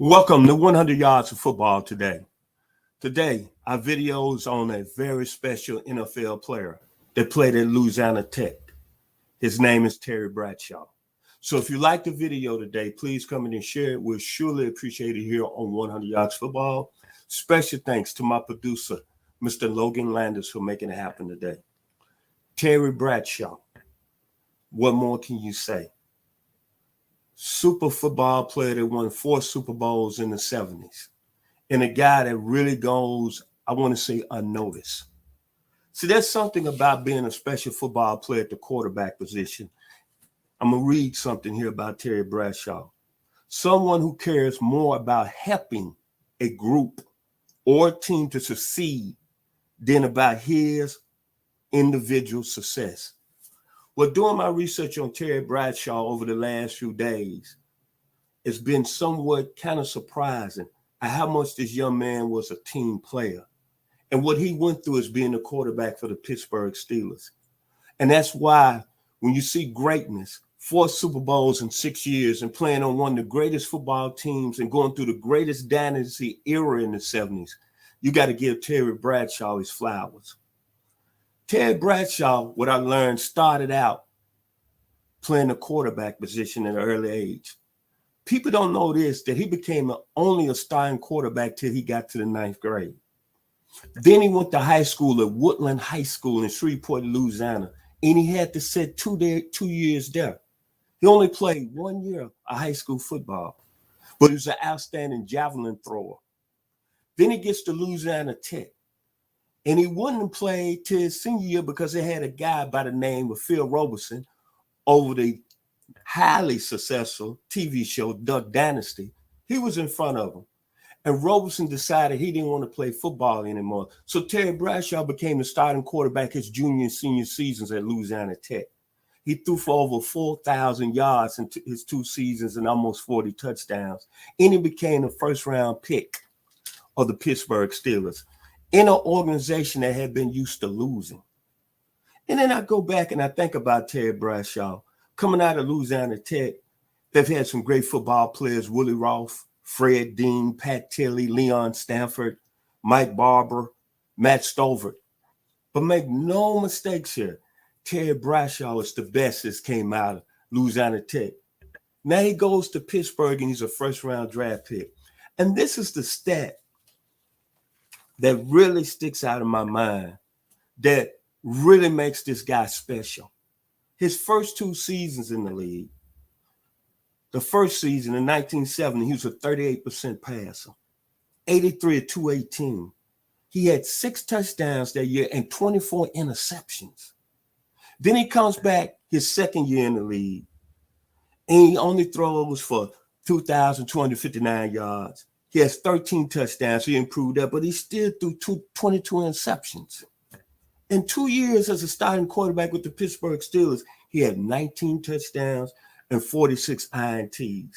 Welcome to 100 Yards of Football today. Today, our video is on a very special NFL player that played at Louisiana Tech. His name is Terry Bradshaw. So if you like the video today, please come in and share it. We'll surely appreciate it here on 100 Yards Football. Special thanks to my producer, Mr. Logan Landers, for making it happen today. Terry Bradshaw, what more can you say? Super football player that won 4 Super Bowls in the 70s. And a guy that really goes, I want to say, unnoticed. See, there's something about being a special football player at the quarterback position. I'm going to read something here about Terry Bradshaw. Someone who cares more about helping a group or a team to succeed than about his individual success. Well, doing my research on Terry Bradshaw over the last few days, it's been somewhat kind of surprising at how much this young man was a team player and what he went through as being the quarterback for the Pittsburgh Steelers. And that's why when you see greatness, 4 Super Bowls in 6 years and playing on one of the greatest football teams and going through the greatest dynasty era in the 70s, you got to give Terry Bradshaw his flowers. Terry Bradshaw, what I learned, started out playing the quarterback position at an early age. People don't know this, that he became only a starting quarterback till he got to the 9th grade. Then he went to high school at Woodland High School in Shreveport, Louisiana, and he had to sit 2 years there. He only played 1 year of high school football, but he was an outstanding javelin thrower. Then he gets to Louisiana Tech. And he wouldn't play till his senior year because they had a guy by the name of Phil Robertson over the highly successful TV show Duck Dynasty. He was in front of him. And Robertson decided he didn't want to play football anymore. So Terry Bradshaw became the starting quarterback his junior and senior seasons at Louisiana Tech. He threw for over 4,000 yards in his 2 seasons and almost 40 touchdowns. And he became the first-round pick of the Pittsburgh Steelers in an organization that had been used to losing. And then I go back and I think about Terry Bradshaw. Coming out of Louisiana Tech, they've had some great football players, Willie Roth, Fred Dean, Pat Tilley, Leon Stanford, Mike Barber, Matt Stovert. But make no mistakes here, Terry Bradshaw is the best that came out of Louisiana Tech. Now he goes to Pittsburgh and he's a first-round draft pick. And this is the stat that really sticks out in my mind, that really makes this guy special. His first 2 seasons in the league, the first season in 1970, he was a 38% passer, 83 at 218. He had 6 touchdowns that year and 24 interceptions. Then he comes back his second year in the league, and he only throws for 2,259 yards. He has 13 touchdowns. So he improved that, but he still threw 22 interceptions. In 2 years as a starting quarterback with the Pittsburgh Steelers, he had 19 touchdowns and 46 INTs.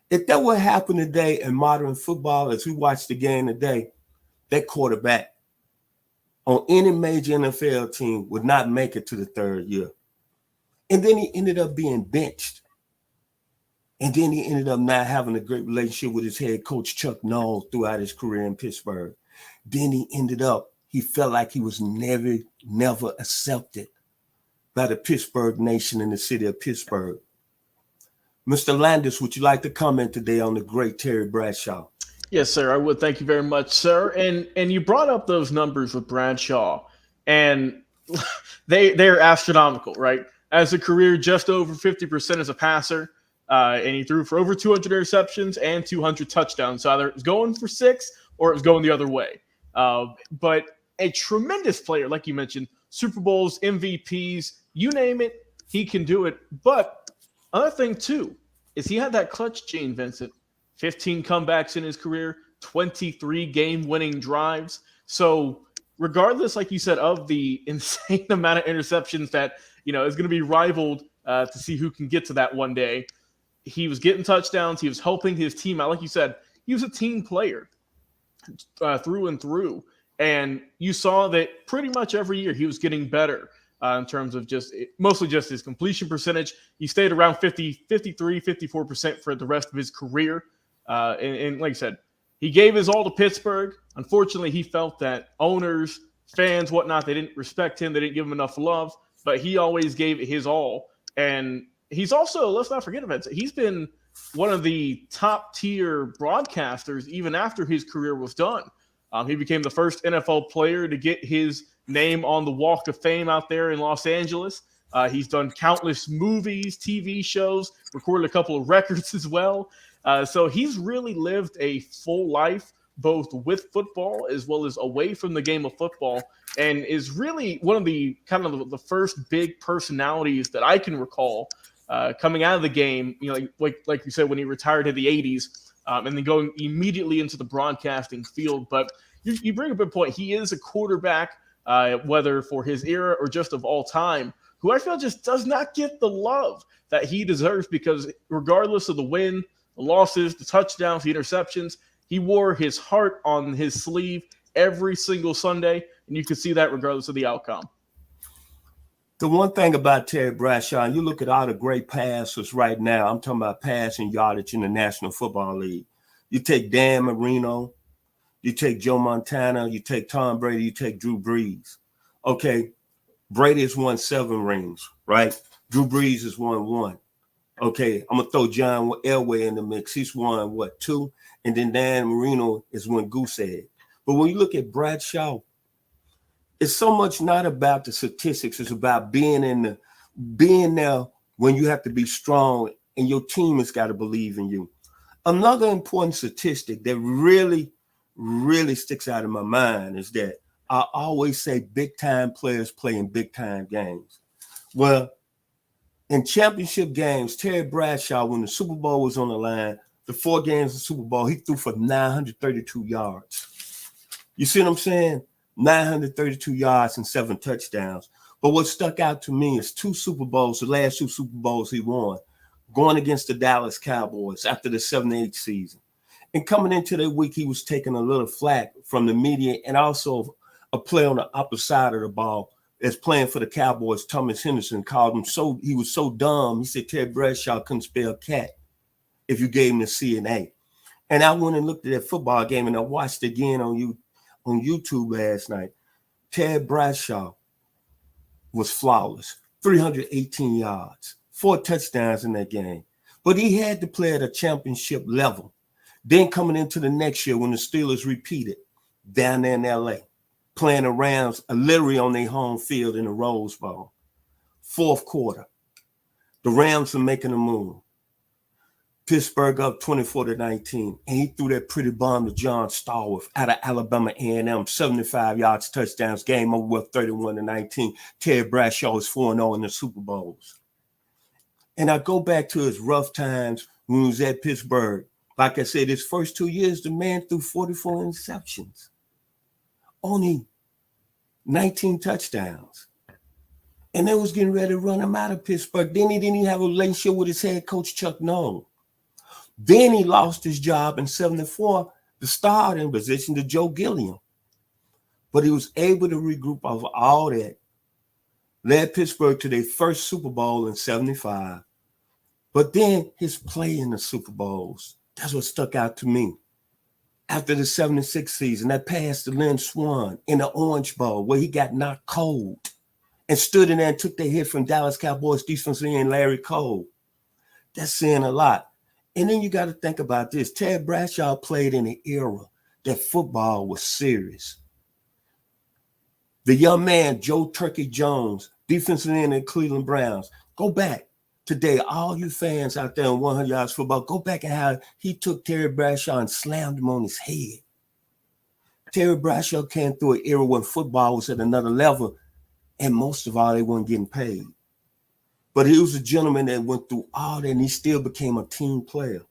If that would happen today in modern football, as we watch the game today, that quarterback on any major NFL team would not make it to the 3rd year. And then he ended up being benched. And then he ended up not having a great relationship with his head coach, Chuck Noll, throughout his career in Pittsburgh. Then he felt like he was never accepted by the Pittsburgh nation and the city of Pittsburgh. Mr. Landers, would you like to comment today on the great Terry Bradshaw? Yes, sir, I would. Thank you very much, sir. And you brought up those numbers with Bradshaw, and they're astronomical, right? As a career, just over 50% as a passer. And he threw for over 200 interceptions and 200 touchdowns. So either it was going for 6 or it was going the other way. But a tremendous player, like you mentioned, Super Bowls, MVPs, you name it, he can do it. But another thing, too, is he had that clutch gene, Vincent. 15 comebacks in his career, 23 game-winning drives. So regardless, like you said, of the insane amount of interceptions that, is going to be rivaled to see who can get to that one day, he was getting touchdowns. He was helping his team out. Like you said, he was a team player through and through. And you saw that pretty much every year he was getting better in terms of mostly just his completion percentage. He stayed around 53, 54% for the rest of his career. And like I said, he gave his all to Pittsburgh. Unfortunately, he felt that owners, fans, whatnot, they didn't respect him. They didn't give him enough love, but he always gave it his all. And he's also, let's not forget about it, he's been one of the top tier broadcasters even after his career was done. He became the first NFL player to get his name on the Walk of Fame out there in Los Angeles. He's done countless movies, TV shows, recorded a couple of records as well. So he's really lived a full life, both with football as well as away from the game of football, and is really one of the kind of the first big personalities that I can recall coming out of the game. You know, like you said, when he retired in the 80s. And then going immediately into the broadcasting field. But you bring up a point. He is a quarterback, whether for his era or just of all time, who I feel just does not get the love that he deserves, because regardless of the win, the losses, the touchdowns, the interceptions, he wore his heart on his sleeve every single Sunday, and you can see that regardless of the outcome. The one thing about Terry Bradshaw, and you look at all the great passers right now, I'm talking about passing yardage in the National Football League. You take Dan Marino, you take Joe Montana, you take Tom Brady, you take Drew Brees. Okay, Brady has won 7 rings, right? Drew Brees has won 1. Okay, I'm going to throw John Elway in the mix. He's won, 2? And then Dan Marino is one goose egg. But when you look at Bradshaw, it's so much not about the statistics. It's about being there when you have to be strong and your team has got to believe in you. Another important statistic that really, really sticks out in my mind is that I always say big time players play in big time games. Well, in championship games, Terry Bradshaw, when the Super Bowl was on the line, the 4 games of the Super Bowl, he threw for 932 yards. You see what I'm saying? 932 yards and 7 touchdowns. But what stuck out to me is 2 Super Bowls, the last 2 Super Bowls he won, going against the Dallas Cowboys after the 7-8 season. And coming into that week, he was taking a little flack from the media, and also a play on the opposite side of the ball as playing for the Cowboys. Thomas Henderson called him he was so dumb. He said Terry Bradshaw couldn't spell cat if you gave him the C and A. And I went and looked at that football game, and I watched it again on YouTube last night. Terry Bradshaw was flawless, 318 yards, 4 touchdowns in that game. But he had to play at a championship level. Then coming into the next year when the Steelers repeated down there in L.A., playing the Rams literally on their home field in the Rose Bowl. 4th quarter, the Rams are making a move. Pittsburgh up 24-19, and he threw that pretty bomb to John Stallworth out of Alabama A&M, 75 yards, touchdowns, game over with 31-19. Terry Bradshaw is 4-0 in the Super Bowls. And I go back to his rough times when he was at Pittsburgh. Like I said, his first 2 years, the man threw 44 interceptions, only 19 touchdowns. And they was getting ready to run him out of Pittsburgh. Then he didn't even have a relationship with his head coach, Chuck Noll. Then he lost his job in 74, the starting position, to Joe Gilliam. But he was able to regroup over all that, led Pittsburgh to their first Super Bowl in 75. But then his play in the Super Bowls, that's what stuck out to me. After the 76 season, that pass to Lynn Swann in the Orange Bowl, where he got knocked cold and stood in there and took the hit from Dallas Cowboys defensive end Larry Cole. That's saying a lot. And then you got to think about this. Terry Bradshaw played in an era that football was serious. The young man, Joe Turkey Jones, defensive end in Cleveland Browns. Go back today, all you fans out there in 100 yards football, go back and how he took Terry Bradshaw and slammed him on his head. Terry Bradshaw came through an era when football was at another level, and most of all, they weren't getting paid. But he was a gentleman that went through all that, and he still became a team player.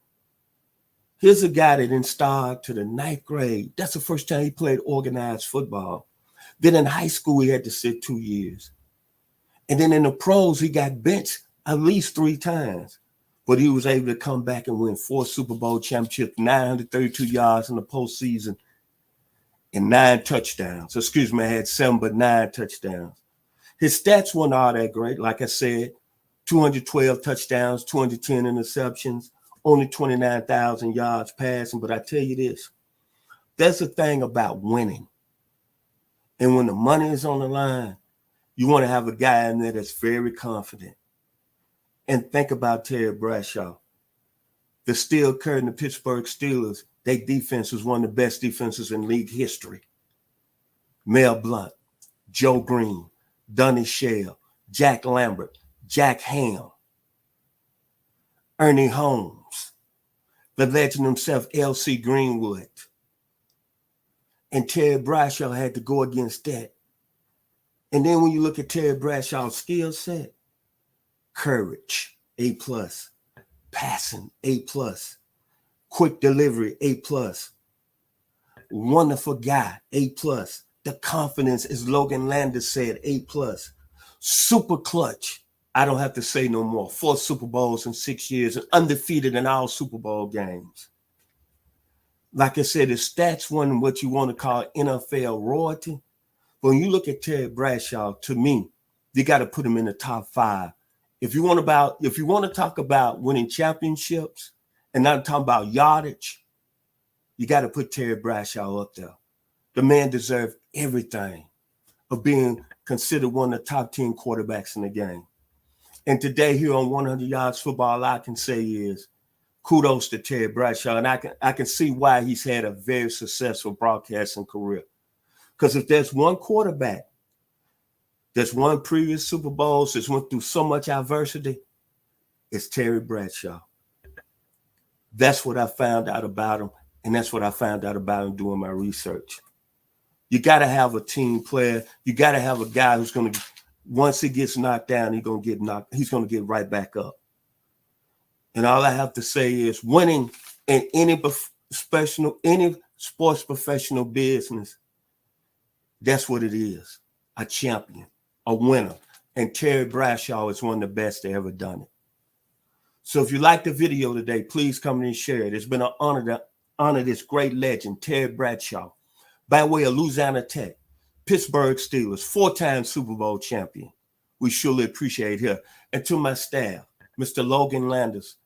Here's a guy that didn't start to the 9th grade. That's the first time he played organized football. Then in high school, he had to sit 2 years. And then in the pros, he got benched at least 3 times. But he was able to come back and win 4 Super Bowl championships, 932 yards in the postseason, and 9 touchdowns. Excuse me, I had 7, but 9 touchdowns. His stats weren't all that great. Like I said, 212 touchdowns, 210 interceptions, only 29,000 yards passing. But I tell you this, that's the thing about winning. And when the money is on the line, you want to have a guy in there that's very confident. And think about Terry Bradshaw. The steel curtain, the Pittsburgh Steelers, their defense was one of the best defenses in league history. Mel Blount, Joe Green, Donnie Shell, Jack Lambert, Jack Ham, Ernie Holmes, the legend himself, L.C. Greenwood. And Terry Bradshaw had to go against that. And then when you look at Terry Bradshaw's skill set, courage, A+, passing, A+, quick delivery, A+, wonderful guy, A+, the confidence, as Logan Landers said, A+, super clutch. I don't have to say no more. 4 Super Bowls in 6 years and undefeated in all Super Bowl games. Like I said, his stats weren't what you want to call NFL royalty. But when you look at Terry Bradshaw, to me, you got to put him in the top 5. If you want to talk about winning championships and not talk about yardage, you got to put Terry Bradshaw up there. The man deserved everything of being considered one of the top 10 quarterbacks in the game. And today here on 100 Yards Football, all I can say is kudos to Terry Bradshaw. And I can see why he's had a very successful broadcasting career. Because if there's one quarterback that's won previous Super Bowls, that's went through so much adversity, it's Terry Bradshaw. That's what I found out about him, and that's what I found out about him doing my research. You got to have a team player. You got to have a guy who's going to, once he gets knocked down, he's going to get right back up. And all I have to say is winning in any sports professional business, that's what it is. A champion, a winner. And Terry Bradshaw is one of the best that ever done it. So if you like the video today, please come in and share it. It's been an honor to honor this great legend, Terry Bradshaw, by way of Louisiana Tech, Pittsburgh Steelers, 4-time Super Bowl champion. We surely appreciate it. And to my staff, Mr. Logan Landers,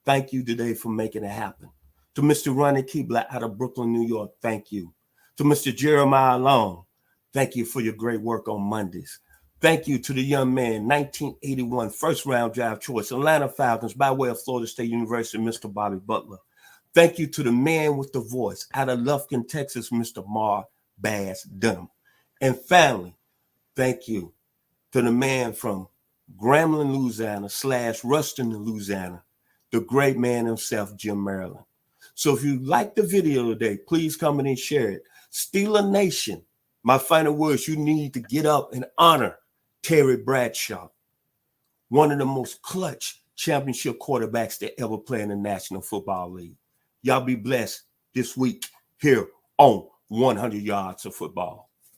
thank you today for making it happen. To Mr. Ronnie Keebler out of Brooklyn, New York, thank you. To Mr. Jeremiah Long, thank you for your great work on Mondays. Thank you to the young man, 1981 first-round draft choice, Atlanta Falcons, by way of Florida State University, Mr. Bobby Butler. Thank you to the man with the voice out of Lufkin, Texas, Mr. Mar Bass Dunham. And finally, thank you to the man from Grambling, Louisiana / Ruston, Louisiana, the great man himself, Jim Maryland. So if you like the video today, please come in and share it. Steeler Nation, my final words, you need to get up and honor Terry Bradshaw, one of the most clutch championship quarterbacks that ever played in the National Football League. Y'all be blessed this week here on 100 Yards of Football.